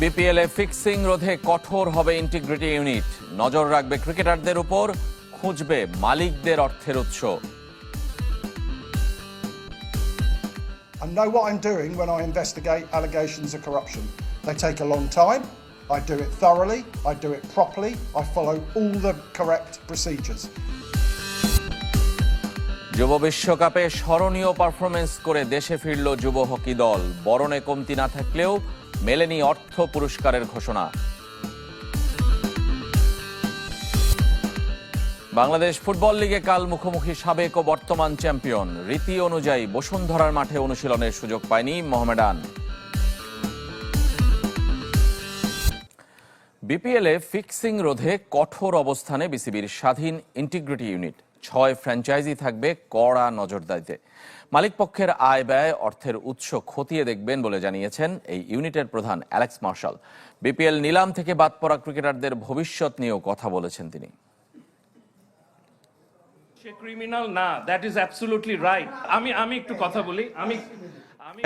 BPL এ fixing রোধে কঠোর হবে ইন্টিগ্রিটি ইউনিট, নজর রাখবে ক্রিকেটারদের উপর, খুঁজবে মালিকদের অর্থের উৎস। I know what I'm doing when I investigate allegations of corruption. They take a long time. I do it thoroughly. I do it properly. I follow all the correct procedures. যুব বিশ্বকাপে স্মরণীয় পারফরমেন্স করে দেশে ফিরল যুব hockey দল, বরণে কমতি না থাকলেও মেলেনি অর্থ পুরস্কারের ঘোষণা। বাংলাদেশ ফুটবল লিগে কাল মুখোমুখি সাবেক ও বর্তমান চ্যাম্পিয়ন। রীতি অনুযায়ী বসুন্ধরার মাঠে অনুশীলনের সুযোগ পায়নি মোহামেডান। বিপিএলে ফিক্সিং রোধে কঠোর অবস্থানে বিসিবির স্বাধীন ইন্টিগ্রিটি ইউনিট। 6 ফ্র্যাঞ্চাইজি থাকবে কড়া নজরদারিতে। মালিকপক্ষের আয় ব্যয়, অর্থের উৎস খতিয়ে দেখবেন বলে জানিয়েছেন এই ইউনিটের প্রধান অ্যালেক্স মার্শাল। বিপিএল নিলাম থেকে বাদ পড়া ক্রিকেটারদের ভবিষ্যৎ নিয়েও কথা বলেছেন তিনি। সে ক্রিমিনাল না, দ্যাট ইজ অ্যাবসলিউটলি রাইট। আমি একটু কথা বলি।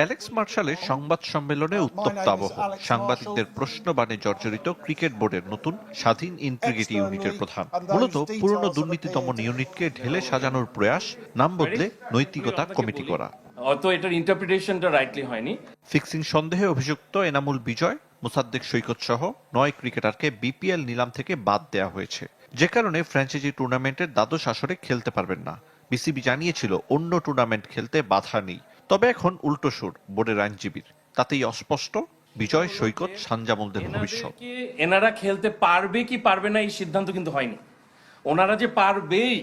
অ্যালেক্স মার্শালের সংবাদ সম্মেলনে উত্তপ্ত আবহ। সাংবাদিকদের প্রশ্নবাণে জর্জরিত ক্রিকেট বোর্ডের নতুন স্বাধীন ইন্টিগ্রিটি ইউনিটের প্রধান। মূলত পুরনো দুর্নীতিতম ইউনিটকে ঢেলে সাজানোর প্রয়াস, নাম বদলে নৈতিকতা কমিটি করা। অত এটার ইন্টারপ্রিটেশনটা রাইটলি হয়নি। ফিক্সিং সন্দেহে অভিযুক্ত এনামুল বিজয়, মোসাদ্দেক সৈকত সহ 9 ক্রিকেটারকে বিপিএল নিলাম থেকে বাদ দেওয়া হয়েছে, যে কারণে ফ্র্যাঞ্চাইজি টুর্নামেন্টের দ্বাদশ আসরে খেলতে পারবেন না। বিসিবি জানিয়েছিল অন্য টুর্নামেন্ট খেলতে বাধা নেই, তবে এখন উল্টো সুর বোর্ডের আইনজীবীর। তাতেই অস্পষ্ট বিজয়, সৈকত, সানজামুলদের ভবিষ্যৎ। এনারা খেলতে পারবে কি পারবে না এই সিদ্ধান্ত কিন্তু হয়নি। ওনারা যে পারবেই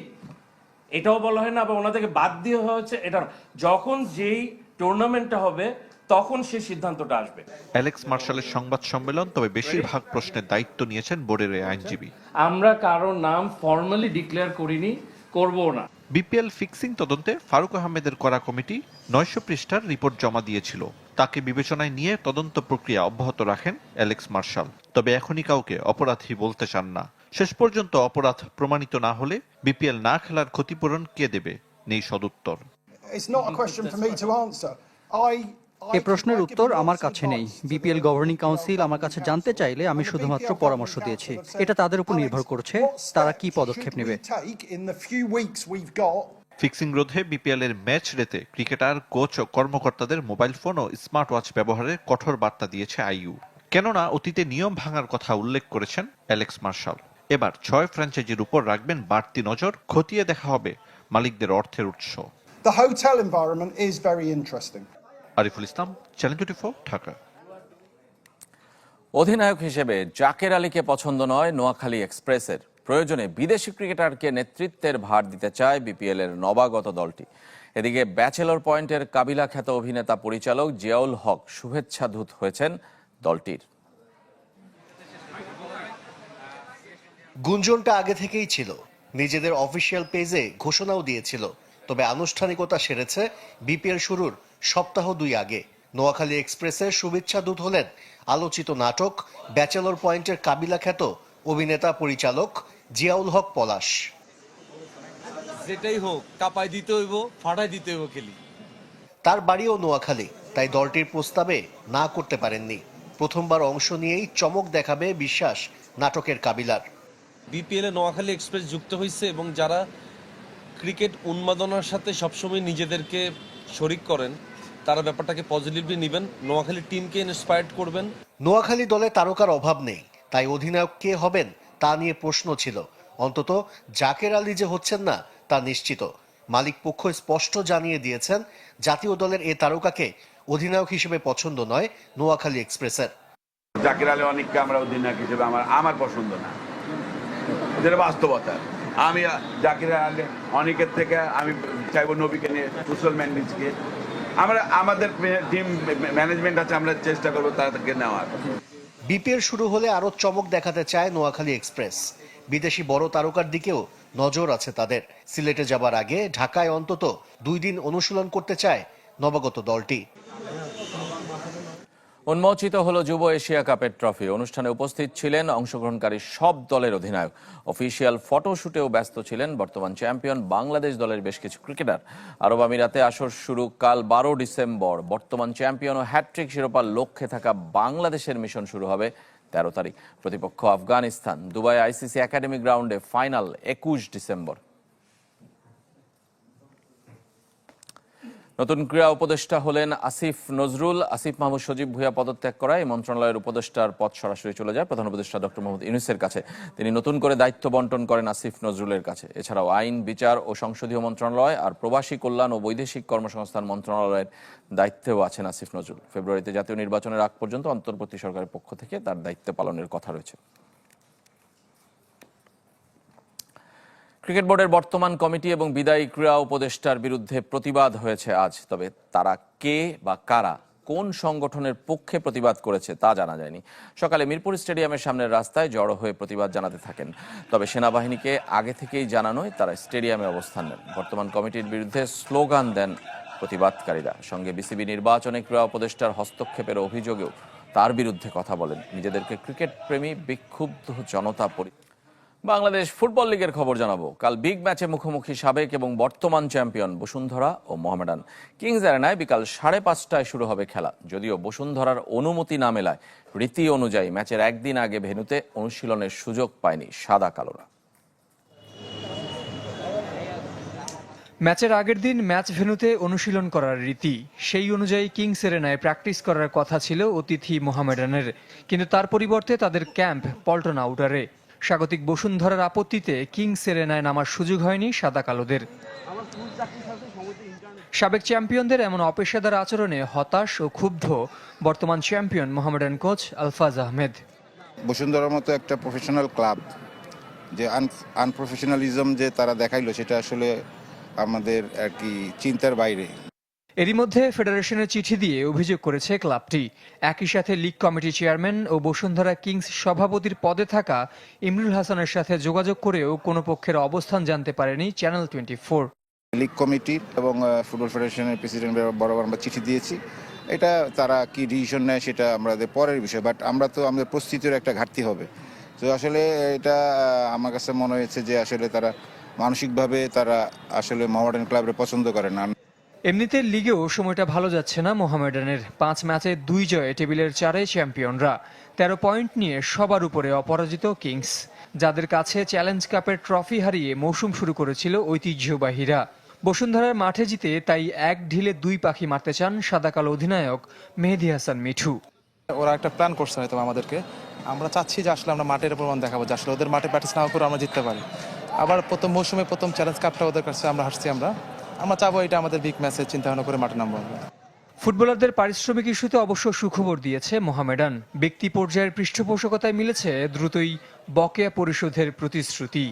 এটাও বলা হয় না, আবার ওনাদেরকে বাদ দিয়ে হয়েছে এটা। যখন যেই টুর্নামেন্টটা হবে তখন সেই সিদ্ধান্তটা আসবে। অ্যালেক্স মার্শালের সংবাদ সম্মেলন, তবে বেশিরভাগ প্রশ্নের দায়িত্ব নিয়েছেন বোর্ডের আইনজীবী। আমরা কারো নাম ফর্মালি ডিক্লেয়ার করিনি, করবো না। বিপিএল ফিক্সিং তদন্তে ফারুক আহমেদের করা কমিটি 900 পৃষ্ঠার রিপোর্ট জমা দিয়েছিল। তাকে বিবেচনায় নিয়ে তদন্ত প্রক্রিয়া অব্যাহত রাখেন অ্যালেক্স মার্শাল। তবে এখনই কাউকে অপরাধী বলতে চান না। শেষ পর্যন্ত অপরাধ প্রমাণিত না হলে বিপিএল না খেলার ক্ষতিপূরণ কে দেবে, নেই সদুত্তর। এ প্রশ্নের উত্তর আমার কাছে নেই। বিপিএল গভর্নিং কাউন্সিল আমার কাছে জানতে চাইলে আমি শুধুমাত্র পরামর্শ দিয়েছি। এটা তাদের উপর নির্ভর করছে তারা কি পদক্ষেপ নেবে। ফিক্সিং রোধে বিপিএল এর ম্যাচ রেতে ক্রিকেটার, কোচ ও কর্মকর্তাদের মোবাইল ফোন ও স্মার্ট ওয়াচ ব্যবহারের কঠোর বার্তা দিয়েছে আইইউ। কেননা অতীতে নিয়ম ভাঙার কথা উল্লেখ করেছেন অ্যালেক্স মার্শাল। এবার 6 ফ্র্যাঞ্চাইজির উপর রাখবেন বাড়তি নজর, খতিয়ে দেখা হবে মালিকদের অর্থের উৎস। The hotel environment is very interesting. Ariful Islam, channel 24, Dhaka. অধিনায়ক হিসেবে জাকের আলীকে পছন্দ নয় নোয়াখালী এক্সপ্রেসের। প্রয়োজনে বিদেশি ক্রিকেটারকে নেতৃত্বের ভার দিতে চায় বিপিএল এর নবাগত দলটি। এদিকে ব্যাচেলর পয়েন্টের কাবিলা খ্যাত অভিনেতা পরিচালক জিয়াউল হক শুভেচ্ছা দূত হয়েছেন দলটির। গুঞ্জনটা আগে থেকেই ছিল, নিজেদের অফিসিয়াল পেজে ঘোষণাও দিয়েছিল। তবে আনুষ্ঠানিকতা সেরেছে বিপিএল শুরুর সপ্তাহ 2 আগে। নোয়াখালী এক্সপ্রেসের শুভেচ্ছা দূত হলেন আলোচিত নাটক ব্যাচেলর পয়েন্টের কাবিলা খ্যাত অভিনেতা পরিচালক জিয়াউল হক পলাশ। যেটাই হোক কাপাই দিতে হইব, ফাটাই দিতে হইব খেলি। তার বাড়িও নোয়াখালী, তাই দলটির প্রস্তাবে না করতে পারেননি। প্রথমবার অংশ নিয়েই চমক দেখাবে বিশ্বাস নাটকের কাবিলার। বিপিএল এ নোয়াখালী এক্সপ্রেস যুক্ত হয়েছে এবং যারা ক্রিকেট উন্মাদনার সাথে সবসময় নিজেদেরকে শরিক করেন তারা ব্যাপারটাকে পজিটিভলি নেবেন, নোয়াখালী টিমকে ইন্সপায়ার্ড করবেন। নোয়াখালী দলে তারকার অভাব নেই, তাই অধিনায়ক কে হবেন তা নিয়ে প্রশ্ন ছিল। অন্তত জাকের আলী যে হচ্ছেন না তা নিশ্চিত। মালিক পক্ষ স্পষ্ট জানিয়ে দিয়েছেন জাতীয় দলের এ তারকাকে অধিনায়ক হিসেবে পছন্দ নয় নোয়াখালী এক্সপ্রেসের। জাকের আলী অনেককে আমরা অধিনায়ক হিসেবে আমার পছন্দ না, যেটা বাস্তবতা। আমি জাকের আলী অনেকের থেকে আমি চাইবো নবীকে নিয়ে, কুশল ম্যান্ডিসকে। আমরা আমাদের টিম ম্যানেজমেন্ট আছে, আমরা চেষ্টা করবো তাদেরকে নেওয়ার। বিপিএল শুরু হলে আরো চমক দেখাতে চায় নোয়াখালী এক্সপ্রেস। বিদেশি বড় তারকার দিকেও নজর আছে তাদের। সিলেটে যাবার আগে ঢাকায় অন্তত 2 দিন অনুশীলন করতে চায় নবাগত দলটি। উন্মোচিত হলো যুব এশিয়া কাপের ট্রফি। অনুষ্ঠানে উপস্থিত ছিলেন অংশগ্রহণকারী সব দলের অধিনায়ক। অফিসিয়াল ফটোশুটেও ব্যস্ত ছিলেন বর্তমান চ্যাম্পিয়ন বাংলাদেশ দলের বেশ কিছু ক্রিকেটার। আরব আমিরাতে আসর শুরু কাল 12 ডিসেম্বর। বর্তমান চ্যাম্পিয়ন ও হ্যাটট্রিক শিরোপার লক্ষ্যে থাকা বাংলাদেশের মিশন শুরু হবে 13 তারিখ। প্রতিপক্ষ আফগানিস্তান। দুবাই আইসিসি একাডেমি গ্রাউন্ডে ফাইনাল 21 ডিসেম্বর। নতুন ক্রীড়া উপদেষ্টা হলেন আসিফ নজরুল। আসিফ মাহমুদ সজীব ভুঁইয়া পদত্যাগ করায় এই মন্ত্রণালয়ের উপদেষ্টার পদ সরাসরি চলে যায় প্রধান উপদেষ্টা ডক্টর মোহাম্মদ ইউনূসের কাছে। তিনি নতুন করে দায়িত্ব বন্টন করেন আসিফ নজরুলের কাছে। এছাড়াও আইন, বিচার ও সংসদীয় মন্ত্রণালয় আর প্রবাসী কল্যাণ ও বৈদেশিক কর্মসংস্থান মন্ত্রণালয়ের দায়িত্বেও আছেন আসিফ নজরুল। ফেব্রুয়ারিতে জাতীয় নির্বাচনের আগ পর্যন্ত অন্তর্বর্তী সরকারের পক্ষ থেকে তার দায়িত্ব পালনের কথা রয়েছে। ক্রিকেট বোর্ডের বর্তমান কমিটি এবং বিদায়ী ক্রীড়া উপদেষ্টার বিরুদ্ধে প্রতিবাদ হয়েছে আজ। তবে তারা কে বা কারা কোন সংগঠনের পক্ষে প্রতিবাদ করেছে তা জানা যায়নি। সকালে মিরপুর স্টেডিয়ামের সামনের রাস্তায় জড়ো হয়ে প্রতিবাদ জানাতে থাকেন। তবে সেনাবাহিনীকে আগে থেকেই জানানোয় তারা স্টেডিয়ামে অবস্থান নেন। বর্তমান কমিটির বিরুদ্ধে স্লোগান দেন প্রতিবাদকারীরা। সঙ্গে বিসিবি নির্বাচনে ক্রীড়া উপদেষ্টার হস্তক্ষেপের অভিযোগেও তার বিরুদ্ধে কথা বলেন। নিজেদেরকে ক্রিকেট প্রেমী বিক্ষুব্ধ জনতা বাংলাদেশ ফুটবল লিগের খবর জানাবো। কাল বিগ ম্যাচে মুখোমুখি সাবেক এবং বর্তমান চ্যাম্পিয়ন বসুন্ধরা ও মোহামেডান। কিংস অ্যারেনায় বিকাল 5:30টায় শুরু হবে খেলা। যদিও বসুন্ধরার অনুমতি না মেলায় রীতি অনুযায়ী ম্যাচের একদিন আগে ভেন্যুতে অনুশীলনের সুযোগ পায়নি সাদা কালোরা। ম্যাচের আগের দিন ম্যাচ ভেন্যুতে অনুশীলন করার রীতি। সেই অনুযায়ী কিংস অ্যারেনায় প্র্যাকটিস করার কথা ছিল অতিথি মোহামেডানের, কিন্তু তার পরিবর্তে তাদের ক্যাম্প পল্টন আউটারে। স্বাগতিক বসুন্ধরার আপত্তিতে কিংস অ্যারেনায় নামার সুযোগ হয়নি সাদা কালোদের। সাবেক চ্যাম্পিয়নদের এমন অপেশাদার আচরণে হতাশ ও ক্ষুব্ধ বর্তমান চ্যাম্পিয়ন মোহামেডান কোচ আলফাজ আহমেদ। বসুন্ধরার মতো একটা প্রফেশনাল ক্লাব যে আনপ্রফেশনালিজম যে তারা দেখাইলো সেটা আসলে আমাদের আর কি চিন্তার বাইরে। এরই মধ্যে ফেডারেশনের চিঠি দিয়ে অভিযোগ করেছে ক্লাবটি। একই সাথে লিগ কমিটি চেয়ারম্যান ও বসুন্ধরা কিংস সভাপতির পদে থাকা ইমরুল হাসানের সাথে যোগাযোগ করেও কোনো পক্ষের অবস্থান জানতে পারেনি চ্যানেল 24। লিগ কমিটির এবং ফুটবল ফেডারেশনের প্রেসিডেন্ট বরাবর আমরা চিঠি দিয়েছি। এটা তারা কি ডিসিশন নেয় সেটা আমাদের পরের বিষয়, বাট আমরা তো আমাদের প্রস্তুতির একটা ঘাটতি হবে। তো আসলে এটা আমার কাছে মনে হয়েছে যে আসলে তারা মানসিকভাবে তারা আসলে মোহামেডান ক্লাবের পছন্দ করে না। এমনিতে লিগেও সময়টা ভালো যাচ্ছে না মোহামেডানের। 5 ম্যাচে 2 জয়ে টেবিলের 4 চ্যাম্পিয়নরা। 13 পয়েন্ট নিয়ে সবার উপরে অপরাজিত কিংস, যাদের কাছে চ্যালেঞ্জ কাপের ট্রফি হারিয়ে মৌসুম শুরু করেছিল ঐতিহ্যবাহীরা। বসুন্ধরার মাঠে জিতে তাই এক ঢিলে 2 পাখি মারতে চান সাদা কালো অধিনায়ক মেহেদী হাসান মিঠু। ওরা একটা প্ল্যান করছে হয়তো আমাদেরকে। আমরা চাচ্ছি যে আসলে আমরা মাঠের প্রমাণ দেখাবো যে আসলে ওদের মাঠে প্র্যাকটিস না করে আমরা জিততে পারি। আবার প্রথম মৌসুমে প্রথম চ্যালেঞ্জ কাপটা ওদের কাছে আমরা হারছি। আমরা চাবো এটা আমাদের বিগ ম্যাচে চিন্তা ভাবনা করে মাঠে নামবো। ফুটবলারদের পারিশ্রমিক ইস্যুতে অবশ্য সুখবর দিয়েছে মোহামেডান। ব্যক্তি পর্যায়ের পৃষ্ঠপোষকতায় মিলেছে দ্রুতই বকেয়া পরিশোধের প্রতিশ্রুতি।